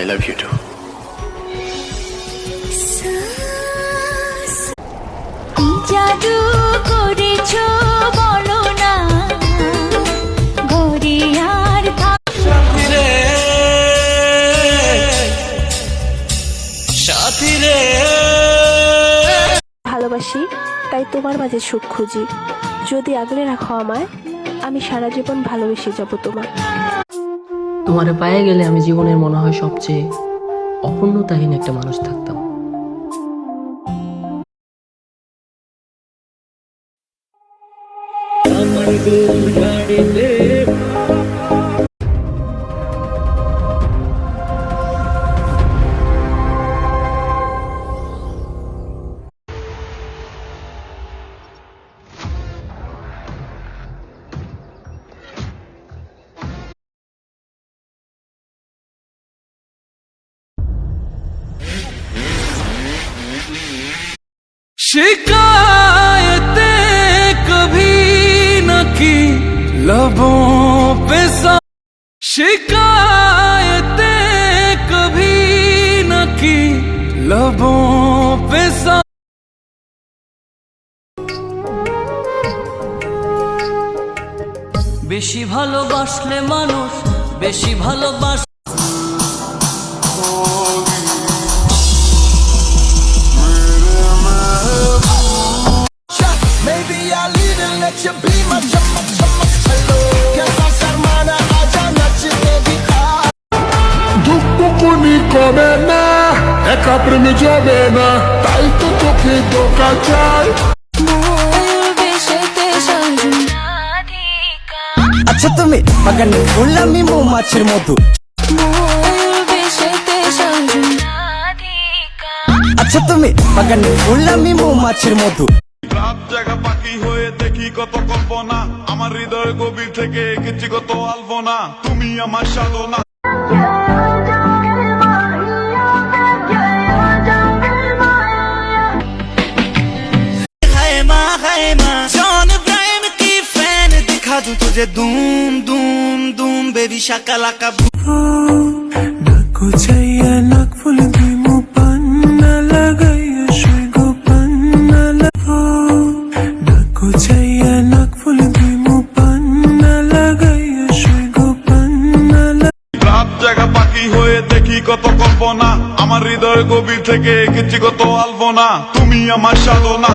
I love you too. জাদু করেছো বলো না ঘরে আর সাথী রে সাথী রে ভালোবাসি তাই তোমার মাঝে সুখ খুঁজি। যদি আগলে রাখো আমায়, আমি সারা জীবন ভালোবেসে যাব তোমার। তোমারে পায়ে গেলে আমি জীবনের মনে হয় সবচেয়ে অপূর্ণতাহীন একটা মানুষ থাকতাম। আমার গোল গাড়িতে शिकायतें कभी न की लबों पे शिकायतें कभी न की लबों पे বেশি ভালোবাসলে মানুষ বেশি ভালোবাস কবে না একা প্রেমে যাবে না, তাই তো তোকে ধোকা চাই। আচ্ছা তুমি বাগানে ফুললামি মৌমাছির মধু, আচ্ছা তুমি বাগানে ফুললামি মৌমাছির মধু। রাত জাগা পাখি হয়ে দেখি কত কল্পনা, আমার হৃদয় গভীর থেকে এঁকেছি কত আলপনা। তুমি আমার সাধনা। तुझे दूम दूम दूम बेबी शाकालाका नाको चाहिए नाक फुल दुई मु पन्ना लगाइया शुई गो पन्ना लगो नाको चाहिए नाक फुल दुई मु पन्ना लगाइया शुई गो पन्ना রাত জাগা পাখি হয়ে দেখি কত কল্পনা, আমার হৃদয় গভীর থেকে এঁকেছি কত আলপনা। তুমি আমার সাধনা।